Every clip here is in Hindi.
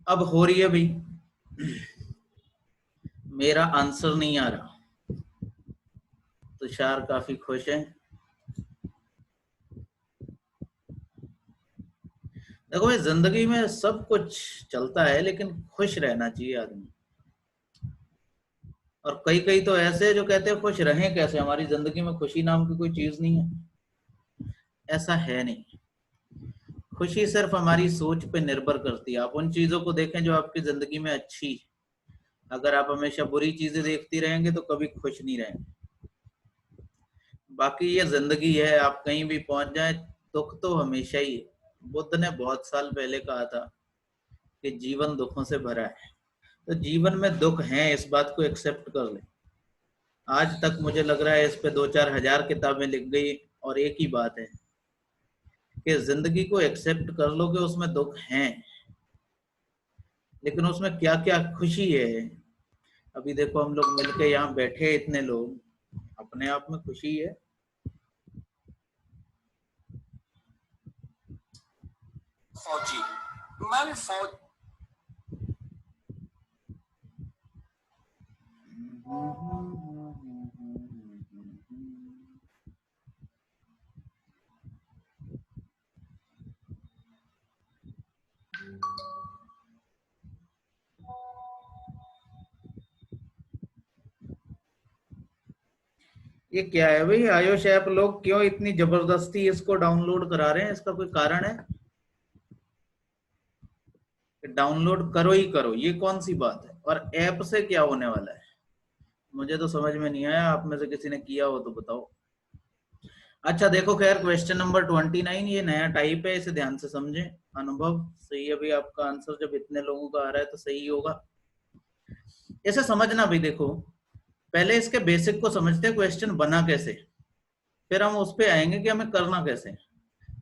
अब हो रही है भाई, मेरा आंसर नहीं आ रहा। तुषार काफी खुश है। देखो भाई, जिंदगी में सब कुछ चलता है लेकिन खुश रहना चाहिए आदमी। और कई कई तो ऐसे जो कहते हैं खुश रहें कैसे, हमारी जिंदगी में खुशी नाम की कोई चीज नहीं है। ऐसा है नहीं। खुशी सिर्फ हमारी सोच पे निर्भर करती है। आप उन चीजों को देखें जो आपकी जिंदगी में अच्छी। अगर आप हमेशा बुरी चीजें देखती रहेंगे तो कभी खुश नहीं रहेंगे। बाकी ये जिंदगी है, आप कहीं भी पहुंच जाए, दुख तो हमेशा ही है। बुद्ध ने बहुत साल पहले कहा था कि जीवन दुखों से भरा है। तो जीवन में दुख है, इस बात को एक्सेप्ट कर ले। आज तक मुझे लग रहा है इस पे 2-4 हजार किताबें लिख गई, और एक ही बात है कि जिंदगी को एक्सेप्ट कर लो कि उसमें दुख हैं, लेकिन उसमें क्या क्या खुशी है। अभी देखो, हम लोग मिलके यहाँ बैठे, इतने लोग, अपने आप में खुशी है। फौजी, मैं भी फौज। ये क्या है भाई, आयुष ऐप लोग क्यों इतनी जबरदस्ती इसको डाउनलोड करा रहे हैं? इसका कोई कारण है? डाउनलोड करो ही करो, ये कौन सी बात है? और ऐप से क्या होने वाला है? मुझे तो समझ में नहीं आया। आप में से किसी ने किया हो तो बताओ। अच्छा देखो, खैर क्वेश्चन नंबर 29, ये नया टाइप है, इसे ध्यान से समझें। अनुभव सही है भाई, आपका आंसर जब इतने लोगों का आ रहा है तो सही होगा। इसे समझना भाई, देखो पहले इसके बेसिक को समझते हैं, क्वेश्चन बना कैसे, फिर हम उस पे आएंगे कि हमें करना कैसे।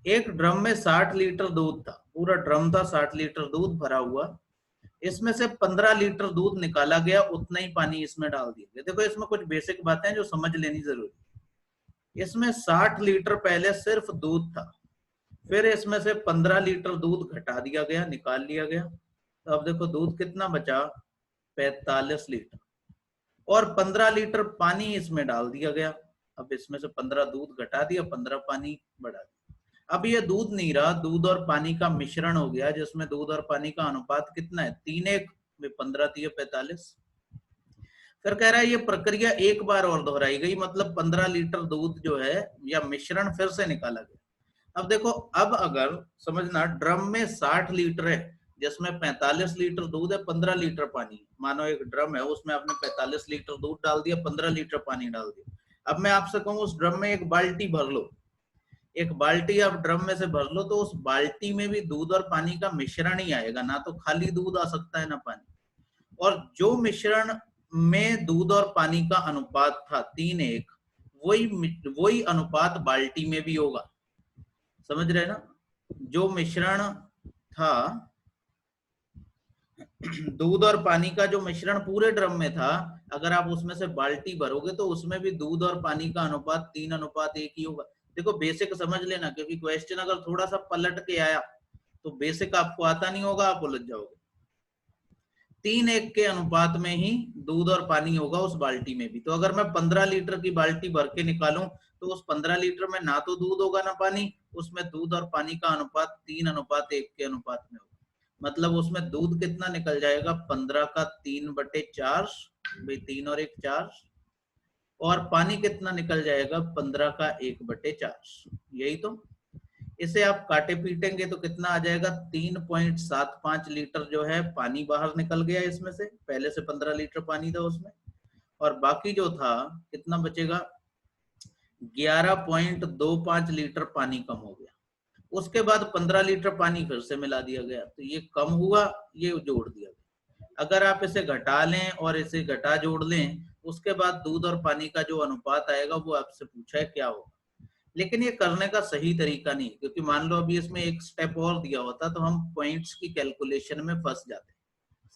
एक ड्रम में 60 लीटर दूध था, पूरा ड्रम था, 60 लीटर दूध भरा हुआ। इसमें से 15 लीटर दूध निकाला गया, उतना ही पानी इसमें डाल दिया गया। देखो इसमें कुछ बेसिक बातें हैं जो समझ लेनी जरूरी है। इसमें 60 लीटर पहले सिर्फ दूध था, फिर इसमें से 15 लीटर दूध घटा दिया गया, निकाल लिया गया। तो अब देखो दूध कितना बचा, 45 लीटर। और 15 लीटर पानी इसमें डाल दिया गया। अब इसमें से 15 दूध घटा दिया, 15 पानी बढ़ा दिया। अब ये दूध नहीं रहा, दूध और पानी का मिश्रण हो गया, जिसमें दूध और पानी का अनुपात कितना है, 3:1। 15 3 45। फिर कह रहा है ये प्रक्रिया एक बार और दोहराई गई, मतलब 15 लीटर दूध जो है या मिश्रण फिर से निकाला गया। अब देखो, अब अगर समझना, ड्रम में 60 लीटर है, जिसमें 45 लीटर दूध है, 15 लीटर पानी। मानो एक ड्रम है, उसमें आपने 45 लीटर दूध डाल दिया, 15 लीटर पानी डाल दिया। अब मैं आपसे कहूँ उस ड्रम में एक बाल्टी भर लो, एक बाल्टी आप ड्रम में से भर लो, तो उस बाल्टी में भी दूध और पानी का मिश्रण ही आएगा, ना तो खाली दूध आ सकता है ना पानी। और जो मिश्रण में दूध और पानी का अनुपात था 3:1, वही वही अनुपात बाल्टी में भी होगा। समझ रहे ना? जो मिश्रण था, दूध और पानी का जो मिश्रण पूरे ड्रम में था, अगर आप उसमें से बाल्टी भरोगे तो उसमें भी दूध और पानी का अनुपात 3:1 ही होगा। देखो बेसिक समझ लेना, क्योंकि क्वेश्चन अगर थोड़ा सा पलट के आया तो बेसिक आपको आता नहीं होगा, आप उलझ जाओगे। 3:1 के अनुपात में ही दूध और पानी होगा उस बाल्टी में भी। तो अगर मैं 15 लीटर की बाल्टी भर के निकालूं, तो उस 15 लीटर में ना तो दूध होगा ना पानी, उसमें दूध और पानी का अनुपात 3:1 के अनुपात में होगा। मतलब उसमें दूध कितना निकल जाएगा, 15 का 3/4, भाई 3 और 1 4। और पानी कितना निकल जाएगा, 15 का 1/4। यही तो। इसे आप काटे पीटेंगे तो कितना आ जाएगा, 3.75 लीटर जो है पानी बाहर निकल गया इसमें से, पहले से 15 लीटर पानी था उसमें। और बाकी जो था कितना बचेगा, 11.25 लीटर पानी कम हो गया। उसके बाद 15 लीटर पानी फिर से मिला दिया गया, तो ये कम हुआ, ये जोड़ दिया गया। अगर आप इसे घटा लें और इसे घटा जोड़ लें, उसके बाद दूध और पानी का जो अनुपात आएगा वो आपसे पूछा है क्या होगा। लेकिन ये करने का सही तरीका नहीं, क्योंकि मान लो अभी इसमें एक स्टेप और दिया होता तो हम पॉइंट्स की कैलकुलेशन में फंस जाते।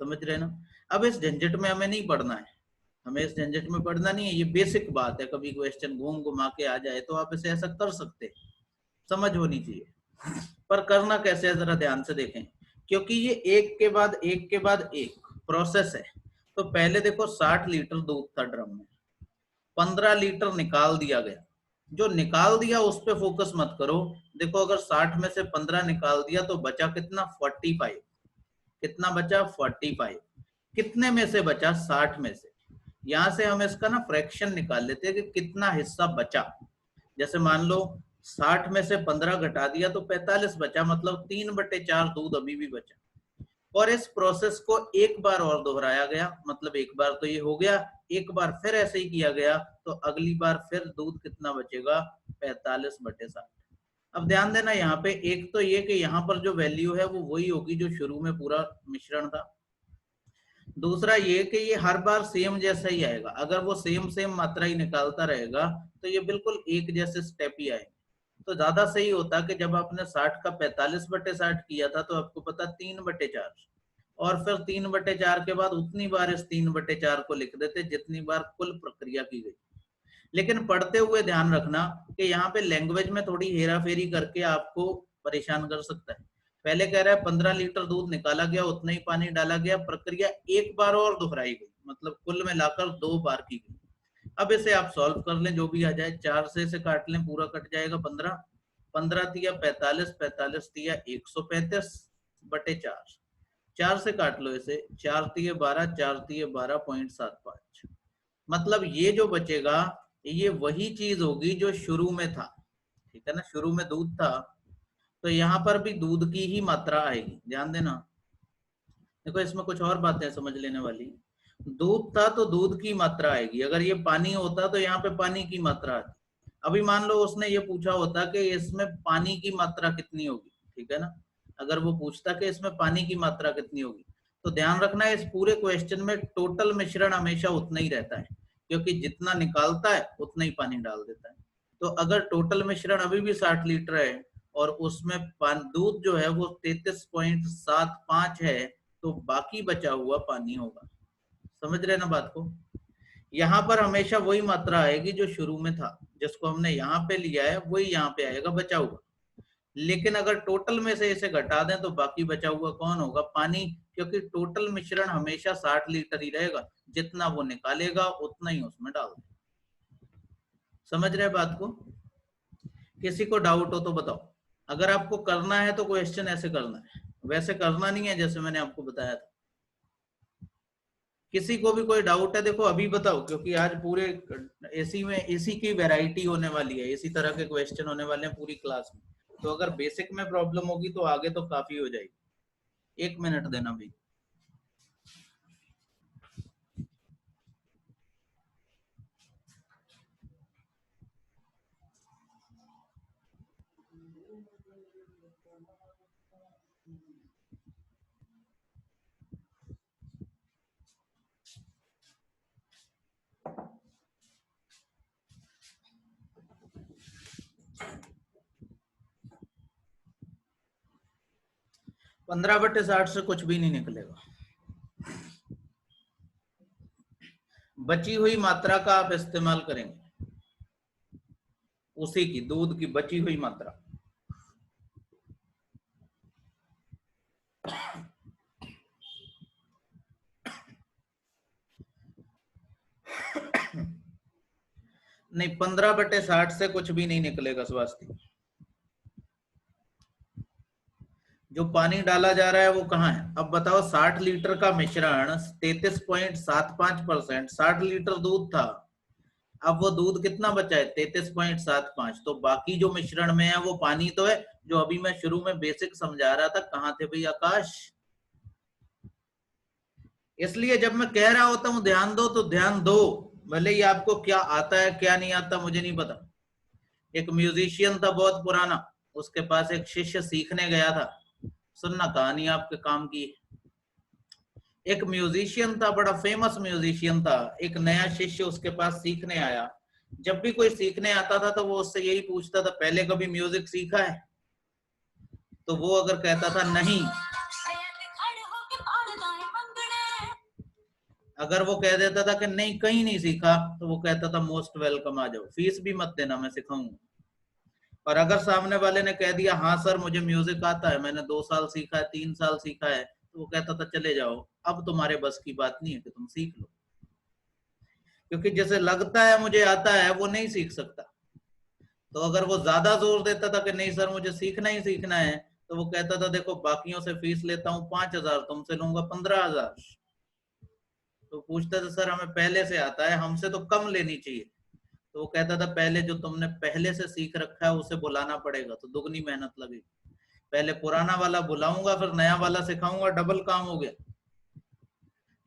समझ रहे ना? अब इस झंझट में हमें नहीं पढ़ना है, हमें इस झंझट में पढ़ना नहीं है। ये बेसिक बात है, कभी क्वेश्चन घूम घुमा के आ जाए तो आप इसे ऐसा कर सकते, समझ होनी चाहिए। पर करना कैसे है जरा ध्यान से देखें। क्योंकि ये एक के बाद एक के बाद एक प्रोसेस है। तो पहले देखो 60 लीटर दूध था ड्रम में, 15 लीटर निकाल दिया गया। जो निकाल दिया उस पे फोकस मत करो। देखो अगर 60 में से 15 निकाल दिया तो बचा कितना, 45। कितना बचा, 45। कितने में से बचा, 60 में से। यहां से हम इसका ना फ्रैक्शन निकाल लेते हैं कि कितना हिस्सा बचा। जैसे मान लो 60 में से 15 घटा दिया तो 45 बचा, मतलब 3/4 दूध अभी भी बचा। और इस प्रोसेस को एक बार और दोहराया गया, मतलब एक बार तो ये हो गया, एक बार फिर ऐसे ही किया गया, तो अगली बार फिर दूध कितना बचेगा, 45/60। अब ध्यान देना यहाँ पे, एक तो ये कि यहाँ पर जो वैल्यू है वो वही होगी जो शुरू में पूरा मिश्रण था। दूसरा ये कि ये हर बार सेम जैसा ही आएगा। अगर वो सेम मात्रा ही निकालता रहेगा तो ये बिल्कुल एक जैसे स्टेप ही आएंगे। तो ज्यादा सही होता कि जब आपने 60 का 45/60 किया था तो आपको पता 3/4, और फिर 3/4 के बाद उतनी बार इस 3/4 को लिख देते जितनी बार कुल प्रक्रिया की गई। लेकिन पढ़ते हुए ध्यान रखना कि यहाँ पे लैंग्वेज में थोड़ी हेरा फेरी करके आपको परेशान कर सकता है। पहले कह रहा है 15 लीटर दूध निकाला गया, उतना ही पानी डाला गया, प्रक्रिया एक बार और दोहराई गई, मतलब कुल मिलाकर 2 बार की गई। अब इसे आप सॉल्व कर लें, जो भी आ जाए। 4 से इसे काट लें, पूरा कट जाएगा 15, 15 तिया 45, 45 तिया 135/4। 4 से काट लो इसे, 4 तिये 12, 4 तिये 12.75। मतलब ये जो बचेगा ये वही चीज होगी जो शुरू में था, ठीक है ना। शुरू में दूध था तो यहाँ पर भी दूध की ही मात्रा आएगी, ध्यान देना। देखो इसमें कुछ और बातें समझ लेने वाली। दूध था तो दूध की मात्रा आएगी, अगर ये पानी होता तो यहाँ पे पानी की मात्रा आती। अभी मान लो उसने ये पूछा होता कि इसमें पानी की मात्रा कितनी होगी, ठीक है ना। अगर वो पूछता कि इसमें पानी की मात्रा कितनी होगी, तो ध्यान रखना इस पूरे क्वेश्चन में टोटल मिश्रण हमेशा उतना ही रहता है, क्योंकि जितना निकालता है उतना ही पानी डाल देता है। तो अगर टोटल मिश्रण अभी भी 60 लीटर है और उसमें दूध जो है वो 33.75 है, तो बाकी बचा हुआ पानी होगा। समझ रहे ना बात को। यहाँ पर हमेशा वही मात्रा आएगी जो शुरू में था, जिसको हमने यहाँ पे लिया है वही यहाँ पे आएगा बचा हुआ। लेकिन अगर टोटल में से इसे घटा दें तो बाकी बचा हुआ कौन होगा, पानी। क्योंकि टोटल मिश्रण हमेशा 60 लीटर ही रहेगा, जितना वो निकालेगा उतना ही उसमें डाल दें। समझ रहे बात को। किसी को डाउट हो तो बताओ। अगर आपको करना है तो क्वेश्चन ऐसे करना है, वैसे करना नहीं है जैसे मैंने आपको बताया था। किसी को भी कोई डाउट है देखो अभी बताओ, क्योंकि आज पूरे एसी में एसी की वैरायटी होने वाली है, इसी तरह के क्वेश्चन होने वाले हैं पूरी क्लास में। तो अगर बेसिक में प्रॉब्लम होगी तो आगे तो काफी हो जाएगी। 1 मिनट देना भाई। पंद्रह बटे 60 से कुछ भी नहीं निकलेगा। बची हुई मात्रा का आप इस्तेमाल करेंगे, उसी की दूध की बची हुई मात्रा। नहीं, 15/60 से कुछ भी नहीं निकलेगा स्वास्थ्य। जो पानी डाला जा रहा है वो कहाँ है। अब बताओ 60 लीटर का मिश्रण 33.75%, 60 लीटर दूध था। अब वो दूध कितना बचा है, 33.75। तो बाकी जो मिश्रण में है वो पानी तो है, जो अभी मैं शुरू में बेसिक समझा रहा था। कहाँ थे भाई आकाश। इसलिए जब मैं कह रहा होता हूँ ध्यान दो तो ध्यान दो, भले ही आपको क्या आता है क्या नहीं आता मुझे नहीं पता। एक म्यूजिशियन था बहुत पुराना, उसके पास एक शिष्य सीखने गया था। सुनना कहानी आपके काम की। एक म्यूजिशियन था, बड़ा फेमस म्यूजिशियन था। एक नया शिष्य उसके पास सीखने आया। जब भी कोई सीखने आता था तो वो उससे यही पूछता था, पहले कभी म्यूजिक सीखा है। तो वो अगर कहता था नहीं, अगर वो कह देता था कि नहीं कहीं नहीं सीखा, तो वो कहता था मोस्ट वेलकम, आ जाओ, फीस भी मत देना, मैं सिखाऊंगा। और अगर सामने वाले ने कह दिया हाँ सर मुझे म्यूजिक आता है, मैंने 2 साल सीखा है, 3 साल सीखा है, तो वो कहता था चले जाओ, अब तुम्हारे बस की बात नहीं है कि तुम सीख लो, क्योंकि जैसे लगता है मुझे आता है वो नहीं सीख सकता। तो अगर वो ज्यादा जोर देता था कि नहीं सर मुझे सीखना ही सीखना है, तो वो कहता था देखो बाकियों से फीस लेता हूँ 5,000, तुमसे लूंगा 15,000। तो पूछता था सर हमें पहले से आता है, हमसे तो कम लेनी चाहिए। तो वो कहता था पहले जो तुमने पहले से सीख रखा है उसे बुलाना पड़ेगा, तो दुगनी मेहनत लगेगी। पहले पुराना वाला बुलाऊंगा फिर नया वाला सिखाऊंगा, डबल काम हो गया।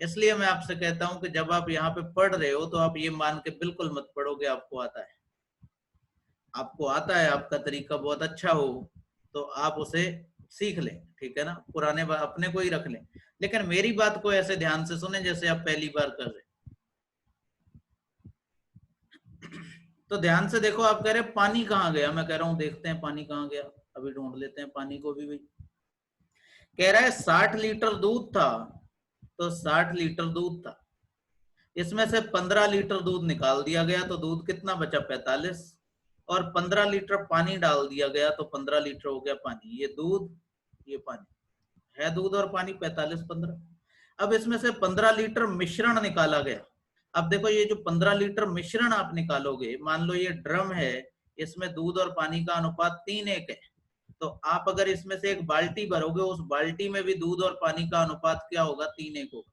इसलिए मैं आपसे कहता हूं कि जब आप यहाँ पे पढ़ रहे हो तो आप ये मान के बिल्कुल मत पढ़ोगे आपको आता है। आपको आता है, आपका तरीका बहुत अच्छा हो तो आप उसे सीख लें, ठीक है ना, पुराने अपने को ही रख लें। लेकिन मेरी बात को ऐसे ध्यान से सुने जैसे आप पहली बार कर रहे। तो ध्यान से देखो, आप कह रहे पानी कहाँ गया, मैं कह रहा हूँ देखते हैं पानी कहाँ गया, अभी ढूंढ लेते हैं पानी को भी। भाई कह रहा है 60 लीटर दूध था, तो 60 लीटर दूध था, इसमें से 15 लीटर दूध निकाल दिया गया, तो दूध कितना बचा 45, और 15 लीटर पानी डाल दिया गया तो 15 लीटर हो गया पानी। ये दूध ये पानी है, दूध और पानी 45 15। अब इसमें से 15 लीटर मिश्रण निकाला गया। अब देखो ये जो 15 लीटर मिश्रण आप निकालोगे, मान लो ये ड्रम है, इसमें दूध और पानी का अनुपात 3:1 है, तो आप अगर इसमें से एक बाल्टी भरोगे, उस बाल्टी में भी दूध और पानी का अनुपात क्या होगा 3:1 होगा।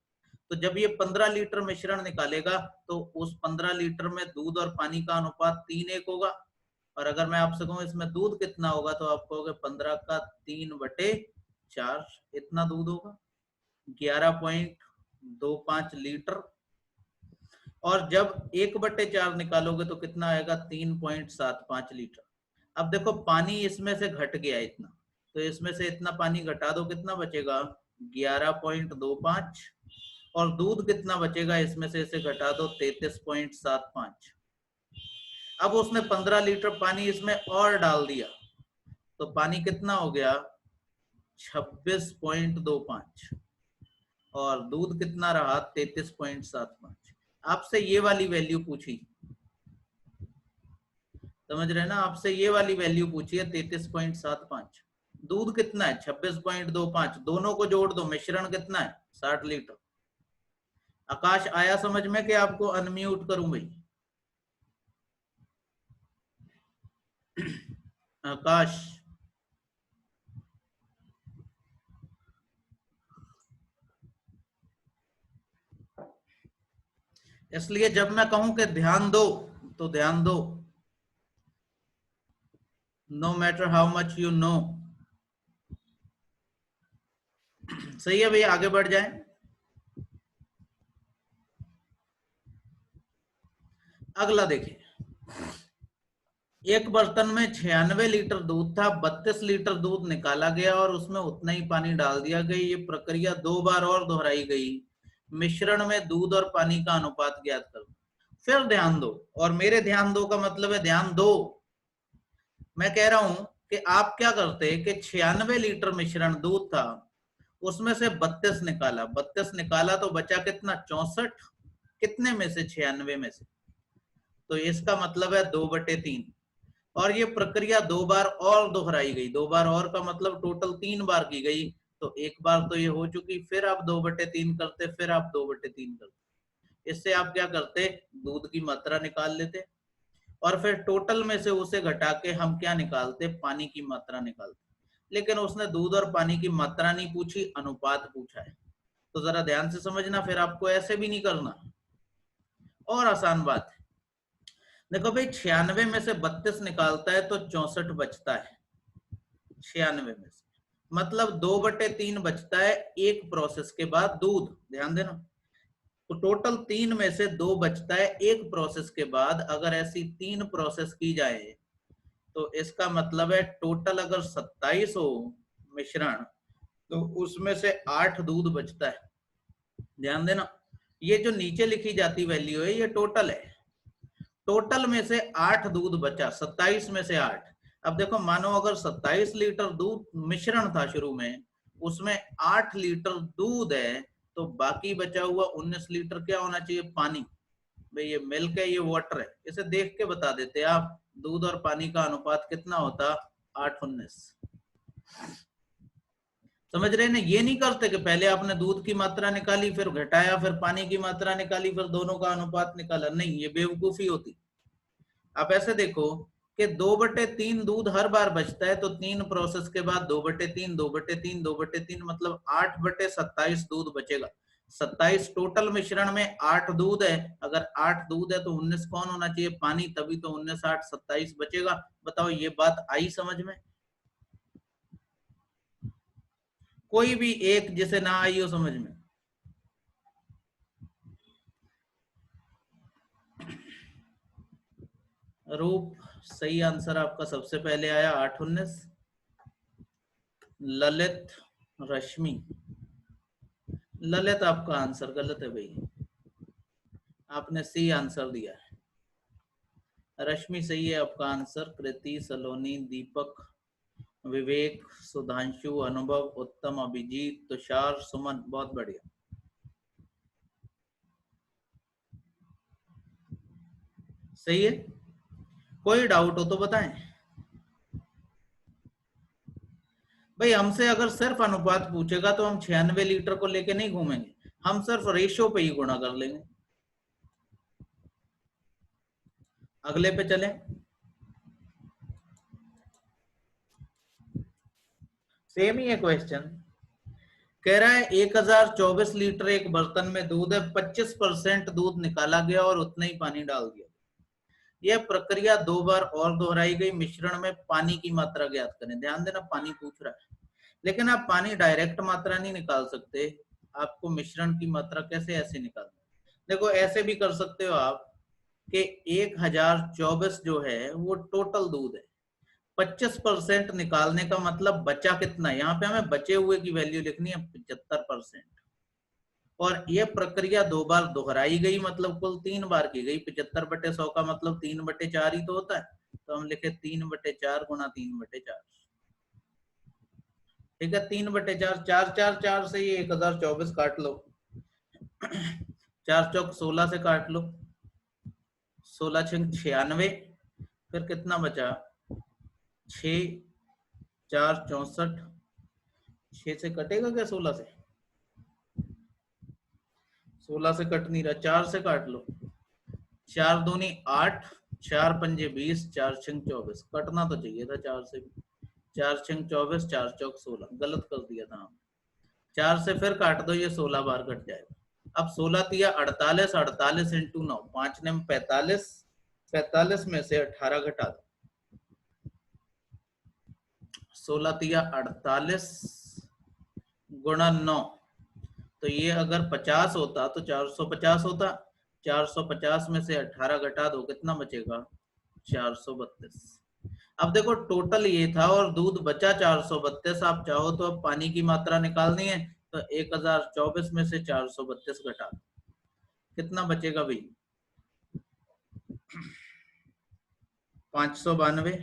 तो जब ये 15 लीटर मिश्रण निकालेगा तो उस 15 लीटर में दूध और पानी का अनुपात 3:1 होगा। और अगर मैं आपसे कहूं इसमें दूध कितना होगा, तो आप कहोगे 15 का 3/4, इतना दूध होगा, 11.25 लीटर। और जब 1/4 निकालोगे तो कितना आएगा 3.75 लीटर। अब देखो पानी इसमें से घट गया इतना, तो इसमें से इतना पानी घटा दो, कितना बचेगा 11.25, और दूध कितना बचेगा इसमें से इसे घटा दो 33.75। अब उसने 15 लीटर पानी इसमें और डाल दिया, तो पानी कितना हो गया 26.25, और दूध कितना रहा 33.75। आपसे ये वाली वैल्यू पूछी, समझ रहे ना, आपसे ये वाली वैल्यू पूछी है 33.75, दूध कितना है 26.25, दोनों को जोड़ दो, मिश्रण कितना है 60 लीटर। आकाश आया समझ में कि आपको अनम्यूट करूं भाई? आकाश, इसलिए जब मैं कहूं कि ध्यान दो तो ध्यान दो, no matter how much you know. सही है भैया, आगे बढ़ जाएं। अगला देखिए, एक बर्तन में 96 लीटर दूध था, 32 लीटर दूध निकाला गया और उसमें उतना ही पानी डाल दिया गया। ये प्रक्रिया 2 बार और दोहराई गई, मिश्रण में दूध और पानी का अनुपात ज्ञात करो। फिर ध्यान दो, और मेरे ध्यान दो का मतलब है ध्यान दो। मैं कह रहा हूं कि आप क्या करते कि 96 लीटर मिश्रण दूध था, उसमें से 32 निकाला, 32 निकाला तो बचा कितना 64, कितने में से 96 में से, तो इसका मतलब है 2/3। और ये प्रक्रिया 2 बार और दोहराई गई, 2 बार और का मतलब टोटल 3 बार की गई। तो एक बार तो ये हो चुकी, फिर आप 2/3 करते, फिर आप 2/3 करते। इससे आप क्या करते, दूध की मात्रा निकाल लेते, और फिर टोटल में से उसे घटा के हम क्या निकालते, पानी की मात्रा निकालते। लेकिन उसने दूध और पानी की मात्रा नहीं पूछी, अनुपात पूछा है। तो जरा ध्यान से समझना, फिर आपको ऐसे भी नहीं करना, और आसान बात है। देखो भाई 96 में से 32 निकालता है तो 64 बचता है, 96 में से मतलब 2/3 बचता है एक प्रोसेस के बाद दूध, ध्यान देना। तो टोटल 3 में से 2 बचता है एक प्रोसेस के बाद। अगर ऐसी 3 प्रोसेस की जाए तो इसका मतलब है टोटल अगर 27 हो मिश्रण, तो उसमें से 8 दूध बचता है। ध्यान देना, ये जो नीचे लिखी जाती वैल्यू है ये टोटल है, टोटल में से 8 दूध बचा, 27 में से 8। अब देखो मानो अगर 27 लीटर दूध मिश्रण था शुरू में, उसमें 8 लीटर दूध है, तो बाकी बचा हुआ 19 लीटर क्या होना चाहिए, पानी। भाई ये मिल्क है, ये वाटर है, इसे देख के बता देते आप, दूध और पानी का अनुपात कितना होता? 8:19। समझ रहे ना? ये नहीं करते कि पहले आपने दूध की मात्रा निकाली, फिर घटाया, फिर पानी की मात्रा निकाली, फिर दोनों का अनुपात निकाला। नहीं, ये बेवकूफी होती। आप ऐसे देखो कि 2/3 दूध हर बार बचता है, तो 3 प्रोसेस के बाद 2/3, 2/3, 2/3, मतलब 8/27 दूध बचेगा। 27 टोटल मिश्रण में 8 दूध है। अगर 8 दूध है तो 19 कौन होना चाहिए? पानी। तभी तो 19, 8, 27 बचेगा। बताओ, ये बात आई समझ में? कोई भी एक जिसे ना आई हो समझ में? रूप, सही आंसर आपका सबसे पहले आया 8:19। ललित, रश्मि, ललित आपका आंसर गलत है भाई, आपने सी आंसर दिया है। रश्मि सही है आपका आंसर। कृति, सलोनी, दीपक, विवेक, सुधांशु, अनुभव, उत्तम, अभिजीत, तुषार, सुमन, बहुत बढ़िया। सही है। कोई डाउट हो तो बताएं भाई। हमसे अगर सिर्फ अनुपात पूछेगा तो हम 96 लीटर को लेके नहीं घूमेंगे, हम सिर्फ रेशो पे ही गुणा कर लेंगे। अगले पे चलें। सेम ही है क्वेश्चन। कह रहा है 1024 लीटर एक बर्तन में दूध है, 25% दूध निकाला गया और उतना ही पानी डाल दिया। यह प्रक्रिया 2 बार और दोहराई गई। मिश्रण में पानी की मात्रा ज्ञात करें। ध्यान देना, पानी पूछ रहा है, लेकिन आप पानी डायरेक्ट मात्रा नहीं निकाल सकते। आपको मिश्रण की मात्रा कैसे ऐसे निकालना? देखो, ऐसे भी कर सकते हो आप कि 1024 जो है वो टोटल दूध है, 25% निकालने का मतलब बचा कितना? यहाँ पे हमें बचे हुए की वैल्यू लिखनी है 75%। और यह प्रक्रिया 2 बार दोहराई गई, मतलब कुल 3 बार की गई। 75/100 का मतलब 3/4 ही तो होता है। तो हम लिखे 3/4 गुणा 3/4। ठीक है, 3/4, 4, 4, 4 से ये 1024 काट लो। 4 चौक 16 से काट लो, 16 छंग 96। फिर कितना बचा? 6, 4 64। 6 से कटेगा क्या 16 से? 16 से कट नहीं रहा, 4 से काट लो। 4 दूनी 8, 4 पंजे 20, 4 छंग 24। कटना तो चाहिए था 4 से भी। 4 छंग 24, 4 चौक 16। गलत कर दिया था हम। 4 से फिर काट दो, ये 16 बार कट जाएगा। अब 16 तिया 48, 48 इंटू 9, 5 ने 45, 45 में से 18 घटा दो। 16 तिया 48 गुणा 9, तो ये अगर 50 होता तो 450 होता। 450 में से 18 घटा दो, कितना बचेगा? 432। अब देखो, टोटल ये था और दूध बचा 432। आप चाहो तो अब पानी की मात्रा निकालनी है, तो 1024 में से 432 घटा दो, कितना बचेगा भाई? 592।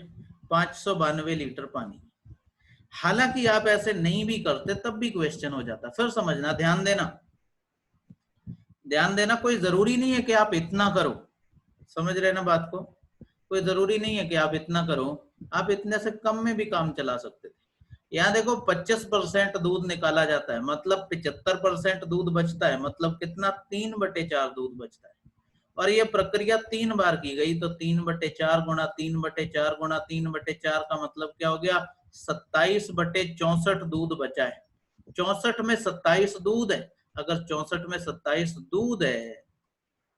592 लीटर पानी। हालांकि आप ऐसे नहीं भी करते तब भी क्वेश्चन हो जाता। फिर समझना, ध्यान देना, ध्यान देना। कोई जरूरी नहीं है कि आप इतना करो, समझ रहे ना बात को? कोई जरूरी नहीं है कि आप इतना करो, आप इतने से कम में भी काम चला सकते थे। यहाँ देखो, 25% दूध निकाला जाता है, मतलब 75% दूध बचता है, मतलब कितना? 3/4 दूध बचता है। और ये प्रक्रिया 3 बार की गई, तो 3/4 गुणा 3/4 गुणा 3/4 का मतलब क्या हो गया? 27/64 दूध बचा है। 64 में 27 दूध है। अगर 64 में 27 दूध है,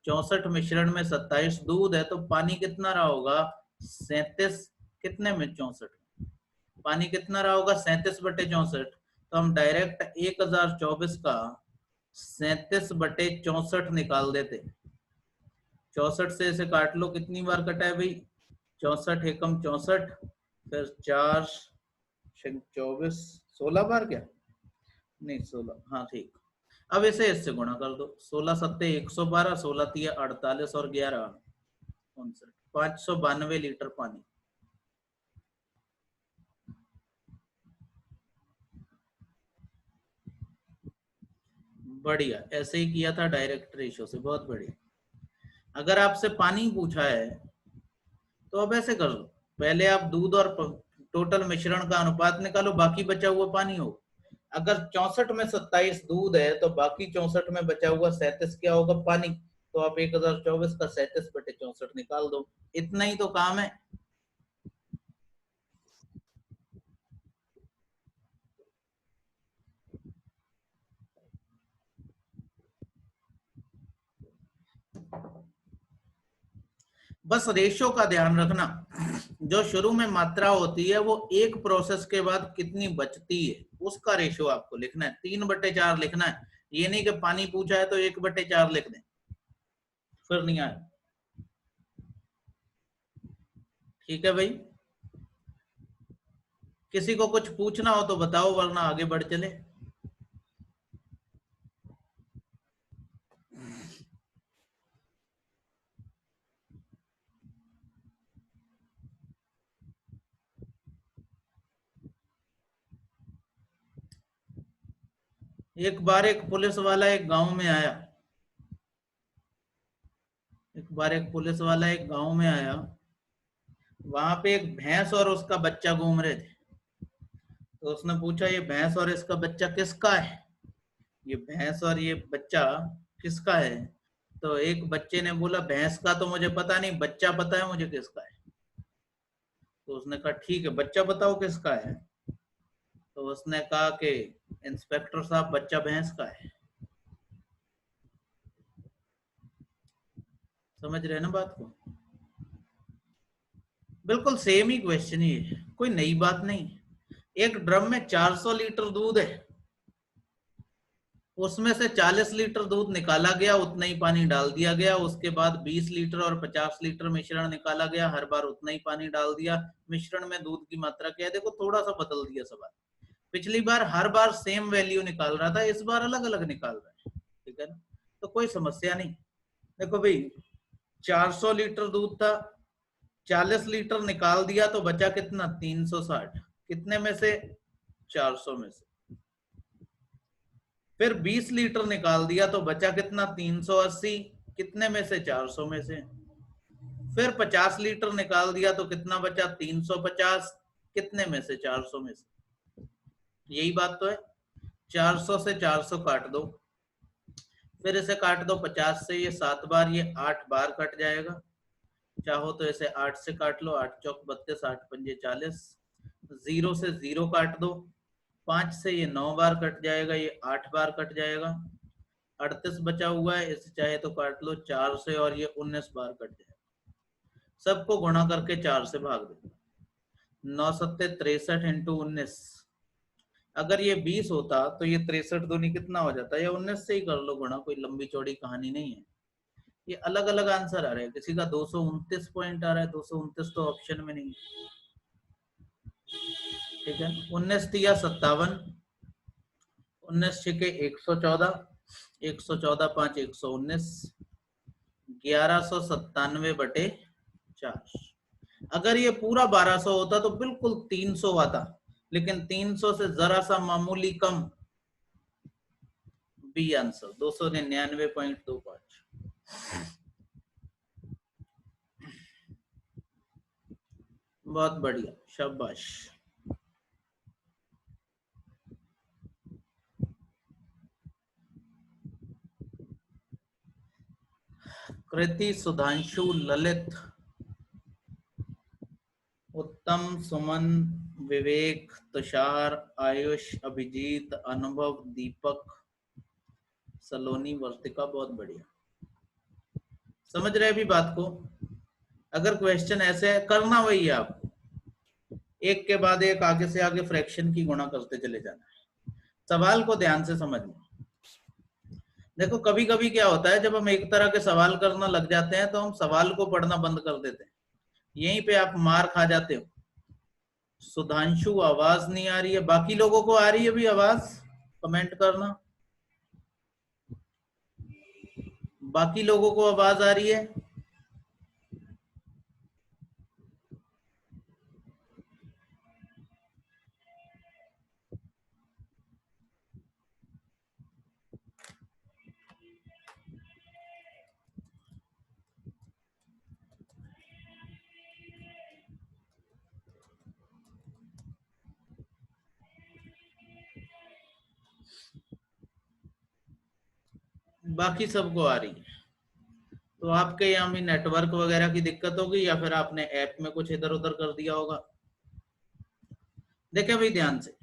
64 मिश्रण में 27 दूध है, तो पानी कितना रहा होगा? 37। कितने में? 64। पानी कितना रहा होगा? 37/64। तो हम डायरेक्ट 1024 का 37/64 निकाल देते। 64 से इसे काट लो, कितनी बार कटा है भाई? 64 एकम 64, फिर 4 24, 16 बार क्या? नहीं 16, हाँ ठीक। अब इसे इससे गुणा कर दो। 16 सत्ते 112, 16 तिया 48 और 11 59। 592 लीटर पानी। बढ़िया, ऐसे ही किया था डायरेक्ट रेशो से, बहुत बढ़िया। अगर आपसे पानी पूछा है तो अब ऐसे कर लो, पहले आप दूध और टोटल मिश्रण का अनुपात निकालो, बाकी बचा हुआ पानी हो। अगर 64 में 27 दूध है तो बाकी 64 में बचा हुआ 37 क्या होगा, पानी। तो आप 1024 का 37/64 निकाल दो, इतना ही तो काम है। बस रेशो का ध्यान रखना, जो शुरू में मात्रा होती है वो एक प्रोसेस के बाद कितनी बचती है उसका रेशो आपको लिखना है, 3/4 लिखना है। ये नहीं कि पानी पूछा है तो 1/4 लिख दें, फिर नहीं आए। ठीक है भाई, किसी को कुछ पूछना हो तो बताओ, वरना आगे बढ़ चले। एक बार एक पुलिस वाला एक गांव में आया, एक बार एक पुलिस वाला एक गांव में आया, वहां पे एक भैंस और उसका बच्चा घूम रहे थे। तो उसने पूछा, ये भैंस और इसका बच्चा किसका है, ये भैंस और ये बच्चा किसका है। तो एक बच्चे ने बोला, भैंस का तो मुझे पता नहीं, बच्चा पता है मुझे किसका है। तो उसने कहा ठीक है, बच्चा बताओ किसका है। तो उसने कहा कि इंस्पेक्टर साहब, बच्चा भैंस का है। समझ रहे हैं ना बात को, बिल्कुल सेम ही क्वेश्चन ही है, कोई नई बात नहीं। एक ड्रम में 400 लीटर दूध है, उसमें से 40 लीटर दूध निकाला गया, उतना ही पानी डाल दिया गया। उसके बाद 20 लीटर और 50 लीटर मिश्रण निकाला गया, हर बार उतना ही पानी डाल दिया। मिश्रण में दूध की मात्रा क्या है, देखो थोड़ा सा बदल दिया सवाल। पिछली बार हर बार सेम वैल्यू निकाल रहा था, इस बार अलग अलग निकाल रहा है। ठीक है ना, तो कोई समस्या नहीं। देखो भाई, 400 लीटर दूध था, 40 लीटर निकाल दिया तो बचा कितना, 360। कितने में से, 400 में से। फिर 20 लीटर निकाल दिया तो बचा कितना, 380। कितने में से, 400 में से। फिर 50 लीटर निकाल दिया तो कितना बचा, 350। कितने में से, 400 में से। यही बात तो है। 400 से 400 काट दो, फिर इसे काट दो 50 से, ये 7 बार, ये 8 बार कट जाएगा। चाहो तो इसे 8 से काट लो, 8 चौक 32, 8 पंजे 40। जीरो से जीरो काट दो, 5 से ये 9 बार कट जाएगा, ये 8 बार कट जाएगा। 38 बचा हुआ है, इसे चाहे तो काट लो 4 से, और ये 19 बार कट जाएगा। सबको गुणा करके 4 से भाग दो, 9 सत्ते 63 इंटू 19। अगर ये 20 होता तो ये 63 दूनी कितना हो जाता है, या 19 से ही कर लो गुणा, कोई लंबी चौड़ी कहानी नहीं है। ये अलग अलग आंसर आ रहे हैं, किसी का 229 पॉइंट आ रहा है, 229 तो ऑप्शन में नहीं। ठीक है, 19 तिया 57, 19 छिके 114, 114 5 119, 1197/4। अगर ये पूरा 1200 होता तो बिल्कुल 300 आता, लेकिन 300 से जरा सा मामूली कम। B answer 299.25। बहुत बढ़िया, शाबाश। कृति, सुधांशु, ललित, उत्तम, सुमन, विवेक, तुषार, आयुष, अभिजीत, अनुभव, दीपक, सलोनी, वर्तिका, बहुत बढ़िया। समझ रहे अभी बात को। अगर क्वेश्चन ऐसे करना, वही है आपको, एक के बाद एक, आगे से आगे फ्रैक्शन की गुणा करते चले जाना है। सवाल को ध्यान से समझना। देखो कभी कभी क्या होता है, जब हम एक तरह के सवाल करना लग जाते हैं तो हम सवाल को पढ़ना बंद कर देते हैं, यहीं पे आप मार खा जाते हो। सुधांशु, आवाज नहीं आ रही है, बाकी लोगों को आ रही है भी आवाज, कमेंट करना। बाकी लोगों को आवाज आ रही है। बाकी सबको आ रही है। तो आपके यहाँ भी नेटवर्क वगैरह की दिक्कत होगी या फिर आपने ऐप में कुछ इधर उधर कर दिया होगा। देखे भाई ध्यान से,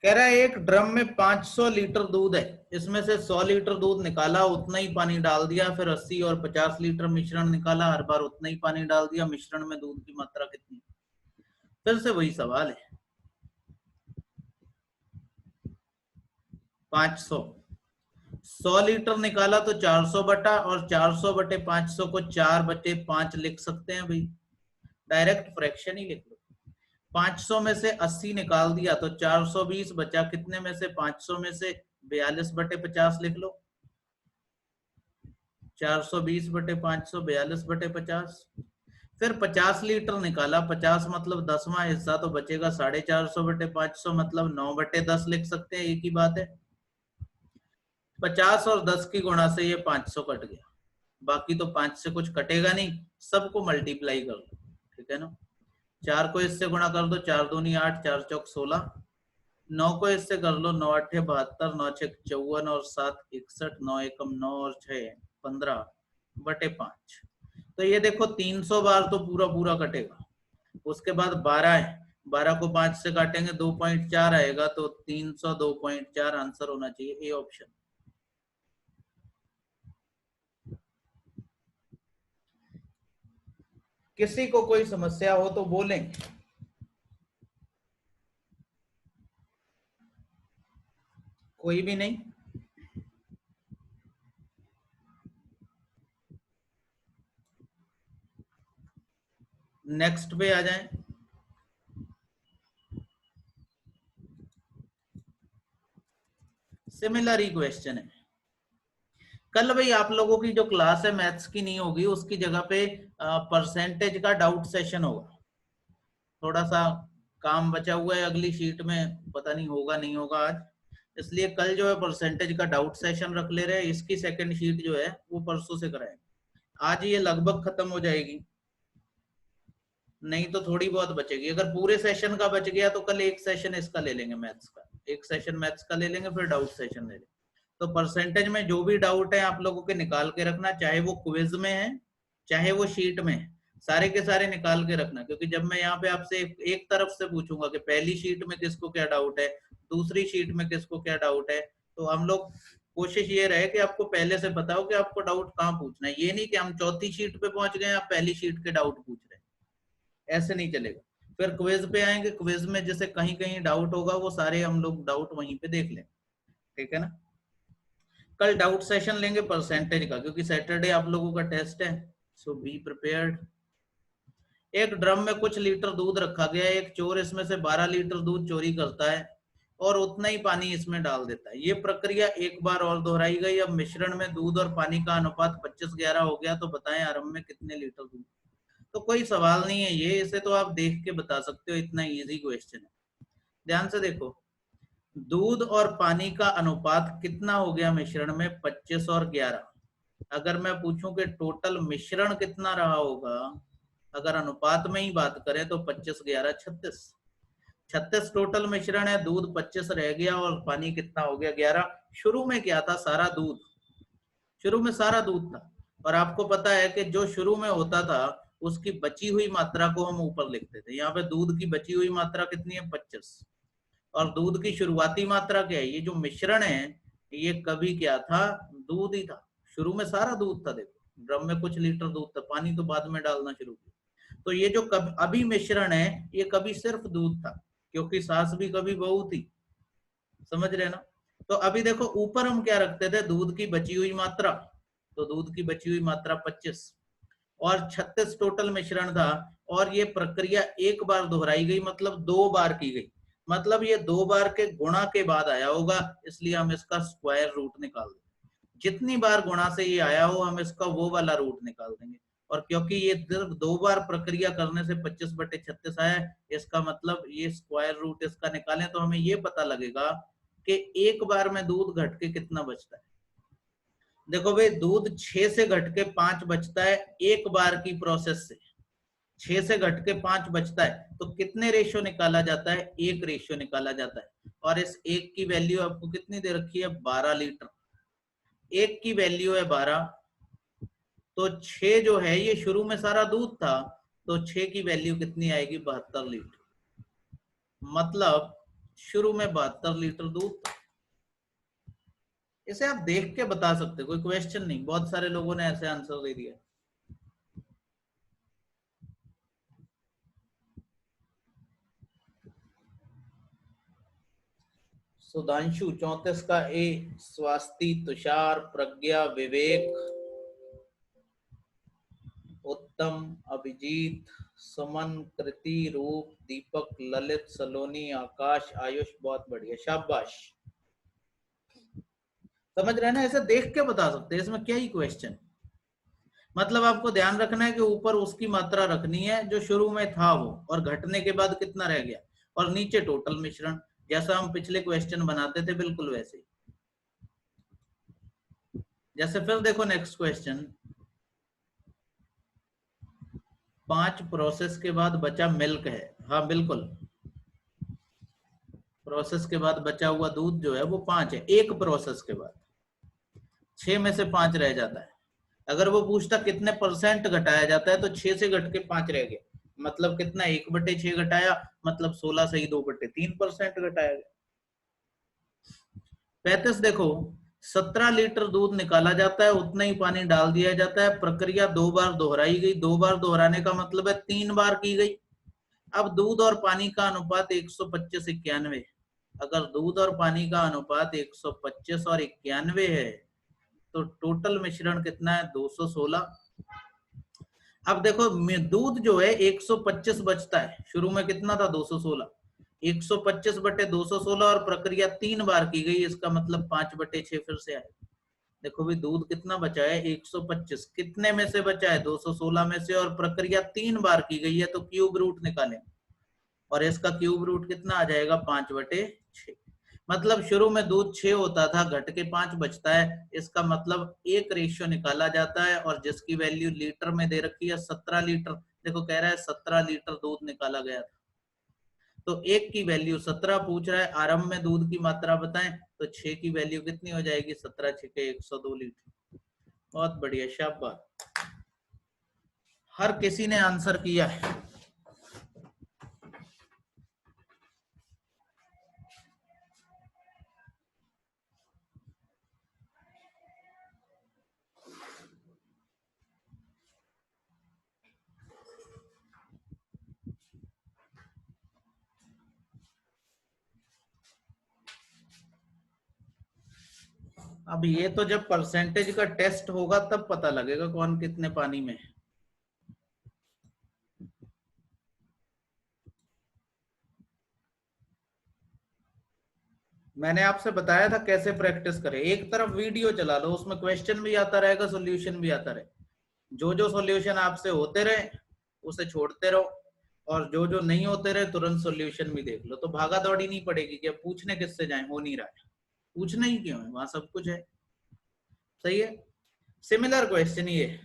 कह रहा है एक ड्रम में 500 लीटर दूध है, इसमें से 100 लीटर दूध निकाला, उतना ही पानी डाल दिया, फिर 80 और 50 लीटर मिश्रण निकाला, हर बार उतना ही पानी डाल दिया, मिश्रण में दूध की मात्रा कितनी। फिर से वही सवाल है, 500 100 लीटर निकाला तो 400 बटा, और 400 बटे 500 को 4/5 लिख सकते हैं भाई, डायरेक्ट फ्रैक्शन ही लिख लो। 500 में से 80 निकाल दिया तो 420 बचा, कितने में से 500 में से 42/50 लिख लो, 420 बटे 500 42/50। फिर 50 लीटर निकाला, 50 मतलब 10वां हिस्सा, तो बचेगा 450 बटे 500 मतलब 9/10 लिख सकते हैं, एक ही बात है। 50 और 10 की गुणा से ये 500 कट गया, बाकी तो 5 से कुछ कटेगा नहीं, सबको मल्टीप्लाई कर लो, ठीक है ना। 4 को इससे गुणा कर दो, 4 दूनी 8, 4 चौक 16, 9 को इससे कर लो, 9 8 72, 9 6 54 और 7 61, 9 एकम 9 और 6 15/5। तो ये देखो 300 बार तो पूरा पूरा कटेगा, उसके बाद 12 है, 12 को 5 से काटेंगे 2.4 आएगा, तो 300 2.4 आंसर होना चाहिए ए ऑप्शन। किसी को कोई समस्या हो तो बोलें। कोई भी नहीं। नेक्स्ट पे आ जाएं। सिमिलर ही क्वेश्चन है। कल भाई आप लोगों की जो क्लास है मैथ्स की नहीं होगी, उसकी जगह पे परसेंटेज का डाउट सेशन होगा। थोड़ा सा काम बचा हुआ है अगली शीट में, पता नहीं होगा नहीं होगा आज, इसलिए कल जो है परसेंटेज का डाउट सेशन रख ले रहे हैं। इसकी सेकंड शीट जो है वो परसों से कराएंगे, आज ये लगभग खत्म हो जाएगी, नहीं तो थोड़ी बहुत बचेगी। अगर पूरे सेशन का बच गया तो कल एक सेशन इसका ले लेंगे मैथ्स का, एक सेशन मैथ्स का ले लेंगे, फिर डाउट सेशन ले लेंगे। तो परसेंटेज में जो भी डाउट है आप लोगों के निकाल के रखना, चाहे वो क्विज में है चाहे वो शीट में है, सारे के सारे निकाल के रखना। क्योंकि जब मैं यहाँ पे आपसे एक तरफ से पूछूंगा कि पहली शीट में किसको क्या डाउट है, दूसरी शीट में किसको क्या डाउट है, तो हम लोग कोशिश ये रहे कि आपको पहले से पता हो कि आपको डाउट कहाँ पूछना है। ये नहीं कि हम चौथी शीट पे पहुंच गए आप पहली शीट के डाउट पूछ रहे हैं, ऐसे नहीं चलेगा। फिर क्विज पे आएंगे, क्विज में जैसे कहीं कहीं डाउट होगा वो सारे हम लोग डाउट वहीं पे देख लें, ठीक है ना। कल डाउट सेशन लेंगे परसेंटेज का, क्योंकि सैटरडे आप लोगों का टेस्ट है, सो बी प्रिपेयर्ड। एक ड्रम में कुछ लीटर दूध रखा गया है, एक चोर इसमें से 12 लीटर दूध चोरी करता है और उतना ही पानी इसमें डाल देता है। ये प्रक्रिया एक बार और दोहराई गई। अब मिश्रण में दूध और पानी का अनुपात 25-11 हो गया, तो बताएं आरंभ में कितने लीटर दूध। तो कोई सवाल नहीं है ये, इसे तो आप देख के बता सकते हो, इतना इजी क्वेश्चन है। ध्यान से देखो, दूध और पानी का अनुपात कितना हो गया मिश्रण में, 25 और 11। अगर मैं पूछूं कि टोटल मिश्रण कितना रहा होगा, अगर अनुपात में ही बात करें तो 25 11 36, 36 टोटल मिश्रण है, दूध 25 रह गया और पानी कितना हो गया 11। शुरू में क्या था, सारा दूध, शुरू में सारा दूध था, और आपको पता है कि जो शुरू में होता था उसकी बची हुई मात्रा को हम ऊपर लिखते थे। यहाँ पे दूध की बची हुई मात्रा कितनी है, 25, और दूध की शुरुआती मात्रा क्या है, ये जो मिश्रण है ये कभी क्या था, दूध ही था। शुरू में सारा दूध था, देखो ड्रम में कुछ लीटर दूध था, पानी तो बाद में डालना शुरू किया। तो ये जो अभी मिश्रण है ये कभी सिर्फ दूध था, क्योंकि सास भी कभी बहू थी, समझ रहे ना। तो अभी देखो ऊपर हम क्या रखते थे, दूध की बची हुई मात्रा, तो दूध की बची हुई मात्रा 25 और 36 टोटल मिश्रण था, और ये प्रक्रिया एक बार दोहराई गई, मतलब 2 बार की गई, मतलब ये 2 बार के गुणा के बाद आया होगा, इसलिए हम इसका स्क्वायर रूट निकाल देंगे। जितनी बार गुणा से ये आया हो हम इसका वो वाला रूट निकाल देंगे। और क्योंकि ये सिर्फ 2 बार प्रक्रिया करने से 25/36 आया, इसका मतलब ये स्क्वायर रूट इसका निकालें तो हमें ये पता लगेगा कि एक बार में दूध घट के कितना बचता है। देखो भाई, दूध 6 से घट के 5 बचता है एक बार की प्रोसेस से, 6 से घट के 5 बचता है, तो कितने रेशियो निकाला जाता है, 1 रेशियो निकाला जाता है। और इस एक की वैल्यू आपको कितनी दे रखी है 12 लीटर, एक की वैल्यू है 12, तो 6 जो है ये शुरू में सारा दूध था, तो 6 की वैल्यू कितनी आएगी 72 लीटर, मतलब शुरू में 72 लीटर दूध था। इसे आप देख के बता सकते, कोई क्वेश्चन नहीं, बहुत सारे लोगों ने ऐसे आंसर दे दिया। सुधांशु 34 का ए, स्वास्ति, तुषार, प्रज्ञा, विवेक, उत्तम, अभिजीत, सुमन, कृति, रूप, दीपक, ललित, सलोनी, आकाश, आयुष, बहुत बढ़िया, शाबाश। समझ रहे हैं ना, ऐसे देख के बता सकते हैं, इसमें क्या ही क्वेश्चन। मतलब आपको ध्यान रखना है कि ऊपर उसकी मात्रा रखनी है जो शुरू में था वो, और घटने के बाद कितना रह गया, और नीचे टोटल मिश्रण, जैसा हम पिछले क्वेश्चन बनाते थे बिल्कुल वैसे ही। जैसे फिर देखो नेक्स्ट क्वेश्चन, 5 प्रोसेस के बाद बचा मिल्क है, हाँ बिल्कुल, प्रोसेस के बाद बचा हुआ दूध जो है वो 5 है, एक प्रोसेस के बाद 6 में से 5 रह जाता है। अगर वो पूछता कितने परसेंट घटाया जाता है, तो 6 से घट के 5 रह गया, मतलब कितना 1/6 घटाया, मतलब 16 से ही 2/3% घटाया गया। 35 देखो, 17 लीटर दूध निकाला जाता है, उतना ही पानी डाल दिया जाता है, प्रक्रिया 2 बार दोहराई गई, 2 बार दोहराने का मतलब है 3 बार की गई। अब दूध और पानी का अनुपात 125:91, अगर दूध और पानी का अनुपात 125 और 91 है, तो टोटल मिश्रण कितना है 216। अब देखो दूध जो है 125 बचता है, शुरू में कितना था 216, 125/216 और प्रक्रिया 3 बार की गई, इसका मतलब 5/6 फिर से आए। देखो भी दूध कितना बचा है 125, कितने में से बचा है 216 में से, और प्रक्रिया 3 बार की गई है, तो क्यूब रूट निकालें, और इसका क्यूब रूट कितना आ जाएगा 5/6। मतलब शुरू में दूध 6 होता था, घट के 5 बचता है, इसका मतलब एक रेशियो निकाला जाता है, और जिसकी वैल्यू लीटर में दे रखी है 17 लीटर, देखो कह रहा है 17 लीटर दूध निकाला गया था, तो एक की वैल्यू 17 पूछ रहा है, आरंभ में दूध की मात्रा बताएं, तो 6 की वैल्यू कितनी हो जाएगी 17 6 के 102 लीटर। बहुत बढ़िया, शाबाश, हर किसी ने आंसर किया है। अब ये तो जब परसेंटेज का टेस्ट होगा तब पता लगेगा कौन कितने पानी में है। मैंने आपसे बताया था कैसे प्रैक्टिस करें, एक तरफ वीडियो चला लो, उसमें क्वेश्चन भी आता रहेगा, सॉल्यूशन भी आता रहे, जो जो सॉल्यूशन आपसे होते रहे उसे छोड़ते रहो, और जो जो नहीं होते रहे तुरंत सॉल्यूशन भी देख लो, तो भागा दौड़ी नहीं पड़ेगी कि अब पूछने किससे जाएं, हो नहीं रहा है, पूछना ही क्यों है, वहां सब कुछ है। सही है। सिमिलर क्वेश्चन ये,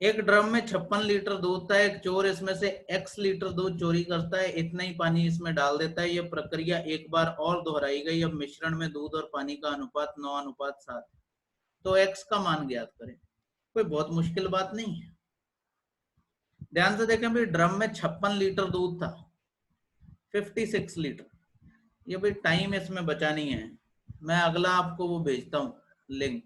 एक ड्रम में 56 लीटर दूध था, एक चोर इसमें से x लीटर दूध चोरी करता है, इतना ही पानी इसमें डाल देता है, यह प्रक्रिया एक बार और दोहराई गई, अब मिश्रण में दूध और पानी का अनुपात 9:7, तो x का मान ज्ञात करें। कोई बहुत मुश्किल बात नहीं है, ध्यान से देखें भाई, ड्रम में 56 लीटर दूध था, 56 लीटर, ये भाई टाइम इसमें बचा नहीं है, मैं अगला आपको वो भेजता हूँ लिंक,